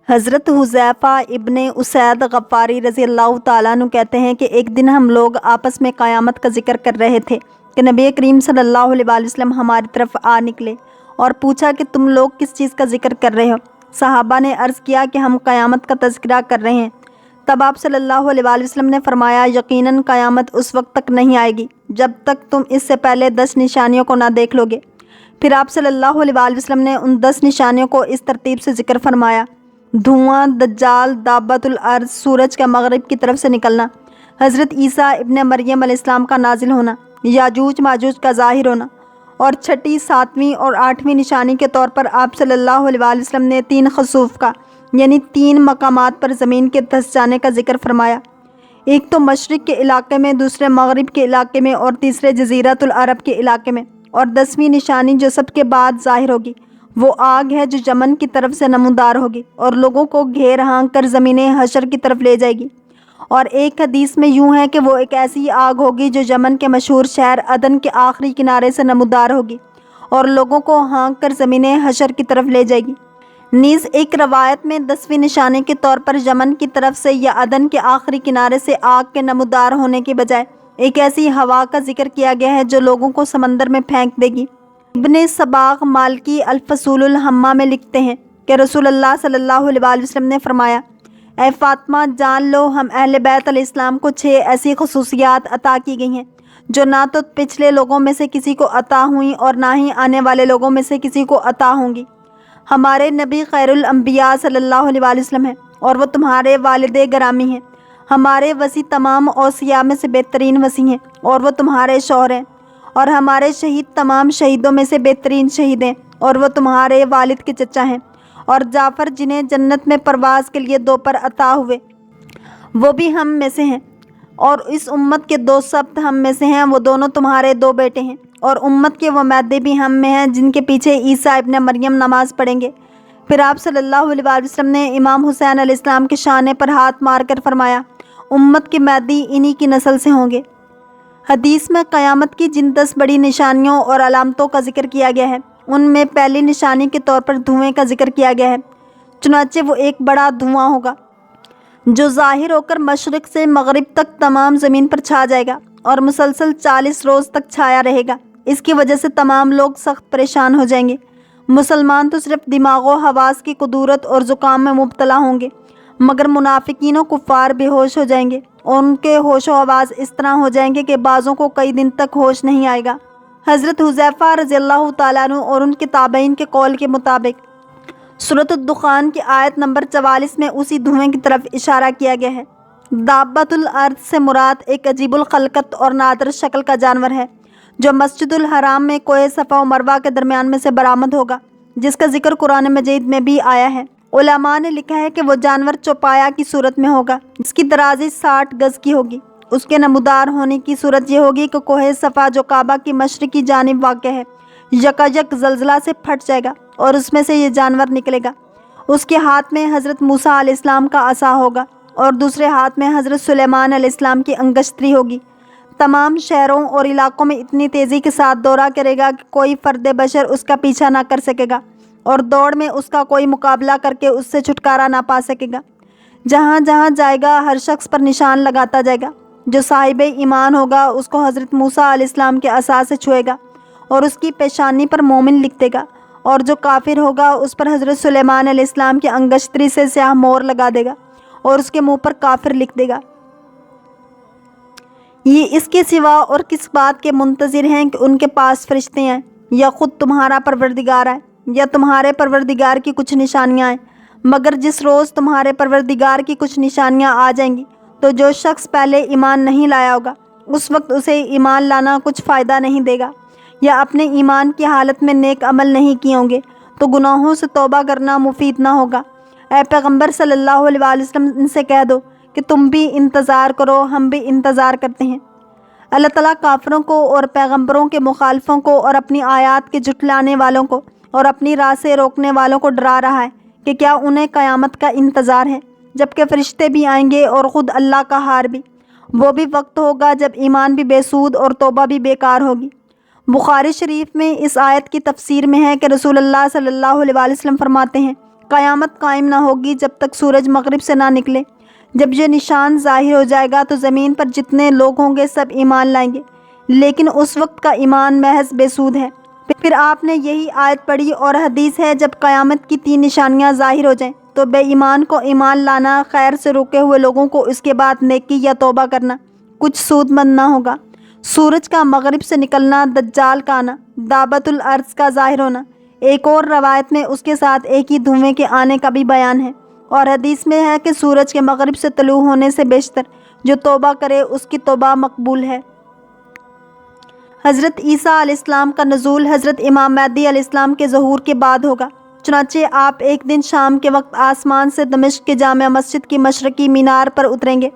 حضرت حذیفہ ابن اسید غفاری رضی اللہ تعالیٰ عنہ کہتے ہیں کہ ایک دن ہم لوگ آپس میں قیامت کا ذکر کر رہے تھے کہ نبی کریم صلی اللہ علیہ وآلہ وسلم ہماری طرف آ نکلے اور پوچھا کہ تم لوگ کس چیز کا ذکر کر رہے ہو؟ صحابہ نے عرض کیا کہ ہم قیامت کا تذکرہ کر رہے ہیں۔ تب آپ صلی اللہ علیہ وآلہ وسلم نے فرمایا، یقیناً قیامت اس وقت تک نہیں آئے گی جب تک تم اس سے پہلے 10 نشانیوں کو نہ دیکھ لو گے۔ پھر آپ صلی اللہ علیہ وآلہ وسلم نے ان 10 نشانیوں کو اس ترتیب سے ذکر فرمایا: دھواں، دجال، دابۃ الارض، سورج کا مغرب کی طرف سے نکلنا، حضرت عیسیٰ ابن مریم علیہ السلام کا نازل ہونا، یاجوج ماجوج کا ظاہر ہونا، اور چھٹی، ساتویں اور آٹھویں نشانی کے طور پر آپ صلی اللہ علیہ وآلہ وسلم نے 3 خسوف کا یعنی 3 مقامات پر زمین کے دھنس جانے کا ذکر فرمایا، ایک تو مشرق کے علاقے میں، دوسرے مغرب کے علاقے میں اور تیسرے جزیرۃ العرب کے علاقے میں، اور 10ویں نشانی جو سب کے بعد ظاہر ہوگی وہ آگ ہے جو یمن کی طرف سے نمودار ہوگی اور لوگوں کو گھیر ہانک کر زمین حشر کی طرف لے جائے گی۔ اور ایک حدیث میں یوں ہے کہ وہ ایک ایسی آگ ہوگی جو یمن کے مشہور شہر عدن کے آخری کنارے سے نمودار ہوگی اور لوگوں کو ہانک کر زمین حشر کی طرف لے جائے گی۔ نیز ایک روایت میں 10ویں نشانی کے طور پر یمن کی طرف سے یا عدن کے آخری کنارے سے آگ کے نمودار ہونے کے بجائے ایک ایسی ہوا کا ذکر کیا گیا ہے جو لوگوں کو سمندر میں پھینک دے گی۔ ابن صباغ مالکی الفصول الحمہ میں لکھتے ہیں کہ رسول اللہ صلی اللہ علیہ وآلہ وسلم نے فرمایا، اے فاطمہ جان لو ہم اہل بیت علیہ السلام کو 6 ایسی خصوصیات عطا کی گئی ہیں جو نہ تو پچھلے لوگوں میں سے کسی کو عطا ہوئیں اور نہ ہی آنے والے لوگوں میں سے کسی کو عطا ہوں گی۔ ہمارے نبی خیر الانبیاء صلی اللہ علیہ وآلہ وسلم ہیں اور وہ تمہارے والد گرامی ہیں۔ ہمارے وصی تمام اوصیاء میں سے بہترین وصی ہیں اور وہ تمہارے شوہر ہیں۔ اور ہمارے شہید تمام شہیدوں میں سے بہترین شہید ہیں اور وہ تمہارے والد کے چچا ہیں۔ اور جعفر جنہیں جنت میں پرواز کے لیے 2 پر عطا ہوئے وہ بھی ہم میں سے ہیں، اور اس امت کے 2 سبط ہم میں سے ہیں، وہ دونوں تمہارے 2 بیٹے ہیں۔ اور امت کے وہ معدے بھی ہم میں ہیں جن کے پیچھے عیسیٰ ابن مریم نماز پڑھیں گے۔ پھر آپ صلی اللہ علیہ وآلہ وسلم نے امام حسین علیہ السلام کے شانے پر ہاتھ مار کر فرمایا، امت کے معدی انہی کی نسل سے ہوں گے۔ حدیث میں قیامت کی جن 10 بڑی نشانیوں اور علامتوں کا ذکر کیا گیا ہے ان میں پہلی نشانی کے طور پر دھوئیں کا ذکر کیا گیا ہے، چنانچہ وہ ایک بڑا دھواں ہوگا جو ظاہر ہو کر مشرق سے مغرب تک تمام زمین پر چھا جائے گا اور مسلسل 40 روز تک چھایا رہے گا۔ اس کی وجہ سے تمام لوگ سخت پریشان ہو جائیں گے۔ مسلمان تو صرف دماغ و حواس کی قدورت اور زکام میں مبتلا ہوں گے، مگر منافقین و کفار بے ہوش ہو جائیں گے اور ان کے ہوش و حواس اس طرح ہو جائیں گے کہ بعضوں کو کئی دن تک ہوش نہیں آئے گا۔ حضرت حذیفہ رضی اللہ تعالیٰ عنہ اور ان کے تابعین کے قول کے مطابق سورۃ الدخان کی آیت نمبر 44 میں اسی دھوئیں کی طرف اشارہ کیا گیا ہے۔ دابۃ الارض سے مراد ایک عجیب الخلقت اور نادر شکل کا جانور ہے جو مسجد الحرام میں کوہ صفا و مروہ کے درمیان میں سے برآمد ہوگا، جس کا ذکر قرآن مجید میں بھی آیا ہے۔ علماء نے لکھا ہے کہ وہ جانور چوپایا کی صورت میں ہوگا جس کی درازی 60 گز کی ہوگی۔ اس کے نمودار ہونے کی صورت یہ ہوگی کہ کوہ صفا جو کعبہ کی مشرقی جانب واقع ہے یکایک زلزلہ سے پھٹ جائے گا اور اس میں سے یہ جانور نکلے گا۔ اس کے ہاتھ میں حضرت موسیٰ علیہ السلام کا عصا ہوگا اور دوسرے ہاتھ میں حضرت سلیمان علیہ السلام کی انگشتری ہوگی۔ تمام شہروں اور علاقوں میں اتنی تیزی کے ساتھ دورہ کرے گا کہ کوئی فرد بشر اس کا پیچھا نہ کر سکے گا اور دوڑ میں اس کا کوئی مقابلہ کر کے اس سے چھٹکارا نہ پا سکے گا۔ جہاں جہاں جائے گا ہر شخص پر نشان لگاتا جائے گا۔ جو صاحب ایمان ہوگا اس کو حضرت موسیٰ علیہ السلام کے عصا سے چھوئے گا اور اس کی پیشانی پر مومن لکھ دے گا، اور جو کافر ہوگا اس پر حضرت سلیمان علیہ السلام کی انگشتری سے سیاہ مور لگا دے گا اور اس کے منہ پر کافر لکھ دے گا۔ یہ اس کے سوا اور کس بات کے منتظر ہیں کہ ان کے پاس فرشتے ہیں یا خود تمہارا پروردگار ہے یا تمہارے پروردگار کی کچھ نشانیاں ہیں، مگر جس روز تمہارے پروردگار کی کچھ نشانیاں آ جائیں گی تو جو شخص پہلے ایمان نہیں لایا ہوگا اس وقت اسے ایمان لانا کچھ فائدہ نہیں دے گا، یا اپنے ایمان کی حالت میں نیک عمل نہیں کیے ہوں گے تو گناہوں سے توبہ کرنا مفید نہ ہوگا۔ اے پیغمبر صلی اللہ علیہ وآلہ وسلم ان سے کہہ دو کہ تم بھی انتظار کرو، ہم بھی انتظار کرتے ہیں۔ اللہ تعالیٰ کافروں کو اور پیغمبروں کے مخالفوں کو اور اپنی آیات کے جھٹلانے والوں کو اور اپنی راہ سے روکنے والوں کو ڈرا رہا ہے کہ کیا انہیں قیامت کا انتظار ہے، جبکہ فرشتے بھی آئیں گے اور خود اللہ کا ہار بھی۔ وہ بھی وقت ہوگا جب ایمان بھی بے سود اور توبہ بھی بیکار ہوگی۔ بخاری شریف میں اس آیت کی تفسیر میں ہے کہ رسول اللہ صلی اللہ علیہ وآلہ وسلم فرماتے ہیں، قیامت قائم نہ ہوگی جب تک سورج مغرب سے نہ نکلے۔ جب یہ نشان ظاہر ہو جائے گا تو زمین پر جتنے لوگ ہوں گے سب ایمان لائیں گے، لیکن اس وقت کا ایمان محض بے سود ہے۔ پھر آپ نے یہی آیت پڑھی اور حدیث ہے، جب قیامت کی 3 نشانیاں ظاہر ہو جائیں تو بے ایمان کو ایمان لانا، خیر سے روکے ہوئے لوگوں کو اس کے بعد نیکی یا توبہ کرنا کچھ سود مند نہ ہوگا۔ سورج کا مغرب سے نکلنا، دجال کا آنا، دابت الارض کا ظاہر ہونا۔ ایک اور روایت میں اس کے ساتھ ایک ہی دھویں کے آنے کا بھی بیان ہے، اور حدیث میں ہے کہ سورج کے مغرب سے طلوع ہونے سے بیشتر جو توبہ کرے اس کی توبہ مقبول ہے۔ حضرت عیسیٰ علیہ السلام کا نزول حضرت امام مہدی علیہ السلام کے ظہور کے بعد ہوگا۔ چنانچہ آپ ایک دن شام کے وقت آسمان سے دمشق کے جامع مسجد کی مشرقی مینار پر اتریں گے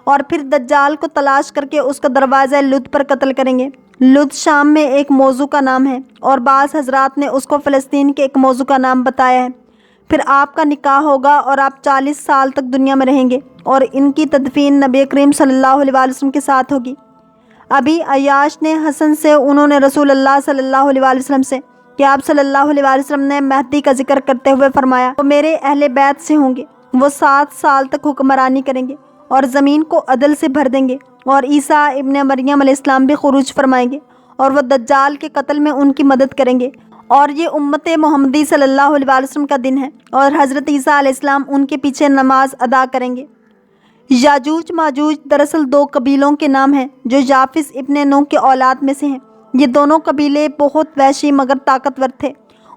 اور پھر دجال کو تلاش کر کے اس کا دروازہ لد پر قتل کریں گے۔ لد شام میں ایک موضوع کا نام ہے اور بعض حضرات نے اس کو فلسطین کے ایک موضوع کا نام بتایا ہے۔ پھر آپ کا نکاح ہوگا اور آپ 40 سال تک دنیا میں رہیں گے اور ان کی تدفین نبی کریم صلی اللہ علیہ وسلم کے ساتھ ہوگی۔ ابھی عیاش نے حسن سے، انہوں نے رسول اللہ صلی اللہ علیہ وسلم سے کہ آپ صلی اللہ علیہ وسلم نے مہدی کا ذکر کرتے ہوئے فرمایا، وہ میرے اہل بیت سے ہوں گے، وہ 7 سال تک حکمرانی کریں گے اور زمین کو عدل سے بھر دیں گے، اور عیسیٰ ابن مریم علیہ السلام بھی خروج فرمائیں گے اور وہ دجال کے قتل میں ان کی مدد کریں گے، اور یہ امت محمدی صلی اللہ علیہ وسلم کا دن ہے، اور حضرت عیسیٰ علیہ السلام ان کے پیچھے نماز ادا کریں گے۔ یاجوج ماجوج دراصل 2 قبیلوں کے نام ہیں جو یافس ابن نوح کے اولاد میں سے ہیں۔ یہ دونوں قبیلے بہت وحشی مگر طاقتور تھے۔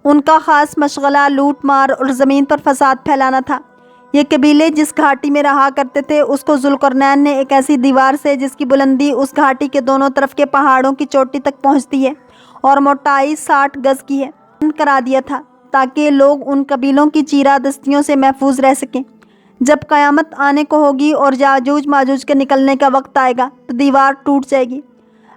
ان کا خاص مشغلہ لوٹ مار اور زمین پر فساد پھیلانا تھا۔ یہ قبیلے جس گھاٹی میں رہا کرتے تھے اس کو ذوالقرنین نے ایک ایسی دیوار سے جس کی بلندی اس گھاٹی کے دونوں طرف کے پہاڑوں کی چوٹی تک پہنچتی ہے اور موٹائی 60 گز کی ہے، بند کرا دیا تھا تاکہ لوگ ان قبیلوں کی چیرہ دستیوں سے محفوظ رہ سکیں۔ جب قیامت آنے کو ہوگی اور یاجوج ماجوج کے نکلنے کا وقت آئے گا تو دیوار ٹوٹ جائے گی۔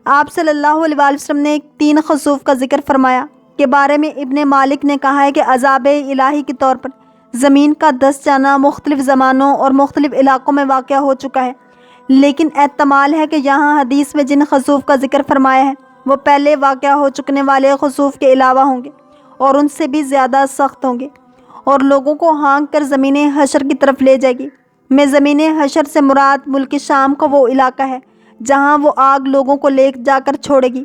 آپ صلی اللہ علیہ وسلم نے 3 خسوف کا ذکر فرمایا کے بارے میں ابن مالک نے کہا ہے کہ عذاب الہی کے طور پر زمین کا دس جانا مختلف زمانوں اور مختلف علاقوں میں واقع ہو چکا ہے، لیکن احتمال ہے کہ یہاں حدیث میں جن خسوف کا ذکر فرمایا ہے وہ پہلے واقع ہو چکنے والے خسوف کے علاوہ ہوں گے اور ان سے بھی زیادہ سخت ہوں گے، اور لوگوں کو ہانک کر زمین حشر کی طرف لے جائے گی۔ میں زمین حشر سے مراد ملک شام کا وہ علاقہ ہے جہاں وہ آگ لوگوں کو لے جا کر چھوڑے گی۔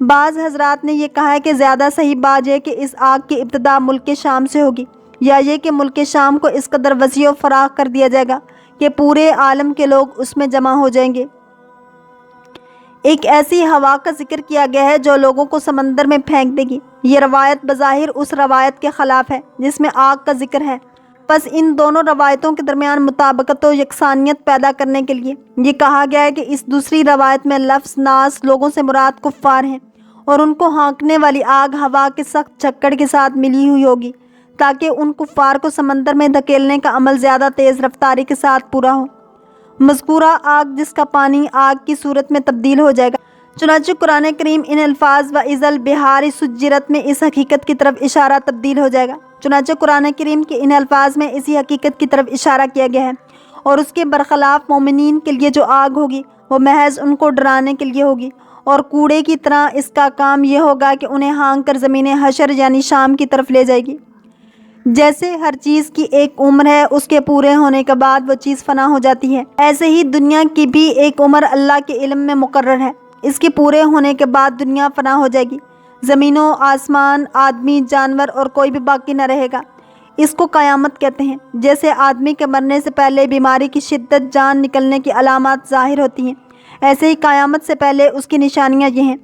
بعض حضرات نے یہ کہا ہے کہ زیادہ صحیح بات یہ کہ اس آگ کی ابتدا ملک شام سے ہوگی، یا یہ کہ ملک شام کو اس قدر وسیع و فراخ کر دیا جائے گا کہ پورے عالم کے لوگ اس میں جمع ہو جائیں گے۔ ایک ایسی ہوا کا ذکر کیا گیا ہے جو لوگوں کو سمندر میں پھینک دے گی۔ یہ روایت بظاہر اس روایت کے خلاف ہے جس میں آگ کا ذکر ہے، پس ان دونوں روایتوں کے درمیان مطابقت و یکسانیت پیدا کرنے کے لیے یہ کہا گیا ہے کہ اس دوسری روایت میں لفظ ناس لوگوں سے مراد کفار ہیں اور ان کو ہانکنے والی آگ ہوا کے سخت جھکڑ کے ساتھ ملی ہوئی ہوگی تاکہ ان کفار کو سمندر میں دھکیلنے کا عمل زیادہ تیز رفتاری کے ساتھ پورا ہو۔ مذکورہ آگ جس کا پانی آگ کی صورت میں تبدیل ہو جائے گا۔ چنانچہ قرآن کریم ان الفاظ وَإِذَا الْبِحَارُ سُجِّرَتْ میں اس حقیقت کی طرف اشارہ تبدیل ہو جائے گا۔ چنانچہ قرآن کریم کے ان الفاظ میں اسی حقیقت کی طرف اشارہ کیا گیا ہے، اور اس کے برخلاف مومنین کے لیے جو آگ ہوگی وہ محض ان کو ڈرانے کے لیے ہوگی، اور کوڑے کی طرح اس کا کام یہ ہوگا کہ انہیں ہانک کر زمین حشر یعنی شام کی طرف لے جائے گی۔ جیسے ہر چیز کی ایک عمر ہے، اس کے پورے ہونے کے بعد وہ چیز فنا ہو جاتی ہے، ایسے ہی دنیا کی بھی ایک عمر اللہ کے علم میں مقرر ہے، اس کے پورے ہونے کے بعد دنیا فنا ہو جائے گی، زمین و آسمان، آدمی، جانور اور کوئی بھی باقی نہ رہے گا۔ اس کو قیامت کہتے ہیں۔ جیسے آدمی کے مرنے سے پہلے بیماری کی شدت، جان نکلنے کی علامات ظاہر ہوتی ہیں، ایسے ہی قیامت سے پہلے اس کی نشانیاں یہ ہیں۔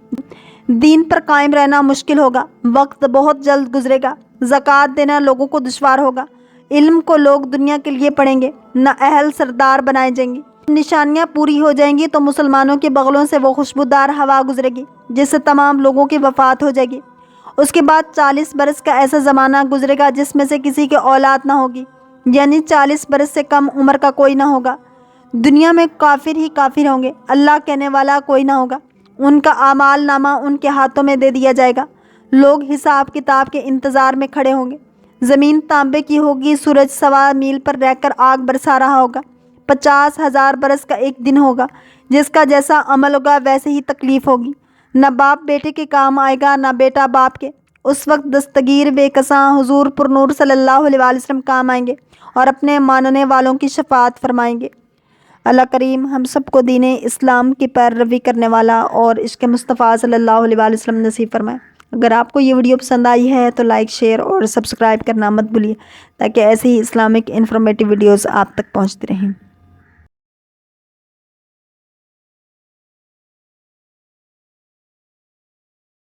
دین پر قائم رہنا مشکل ہوگا، وقت بہت جلد گزرے گا، زکوٰۃ دینا لوگوں کو دشوار ہوگا، علم کو لوگ دنیا کے لیے پڑھیں گے، نہ اہل سردار بنائے جائیں گے۔ نشانیاں پوری ہو جائیں گی تو مسلمانوں کے بغلوں سے وہ خوشبودار ہوا گزرے گی جس سے تمام لوگوں کی وفات ہو جائے گی۔ اس کے بعد 40 برس کا ایسا زمانہ گزرے گا جس میں سے کسی کے اولاد نہ ہوگی، یعنی 40 برس سے کم عمر کا کوئی نہ ہوگا۔ دنیا میں کافر ہی کافر ہوں گے، اللہ کہنے والا کوئی نہ ہوگا۔ ان کا اعمال نامہ ان کے ہاتھوں میں دے دیا جائے گا، لوگ حساب کتاب کے انتظار میں کھڑے ہوں گے۔ زمین تانبے کی ہوگی، سورج 1.25 میل پر رہ کر آگ برسا رہا ہوگا۔ 50,000 برس کا ایک دن ہوگا، جس کا جیسا عمل ہوگا ویسے ہی تکلیف ہوگی۔ نہ باپ بیٹے کے کام آئے گا، نہ بیٹا باپ کے، اس وقت دستگیر بے کساں حضور پر نور صلی اللہ علیہ وآلہ وسلم کام آئیں گے اور اپنے ماننے والوں کی شفاعت فرمائیں گے۔ اللہ کریم ہم سب کو دین اسلام کی پیروی کرنے والا اور عشق مصطفیٰ صلی اللہ علیہ وآلہ وسلم نصیب فرمائے۔ اگر آپ کو یہ ویڈیو پسند آئی ہے تو لائک، شیئر اور سبسکرائب کرنا مت بھولیے تاکہ ایسی ہی اسلامک انفارمیٹیو ویڈیوز آپ تک پہنچتی رہیں۔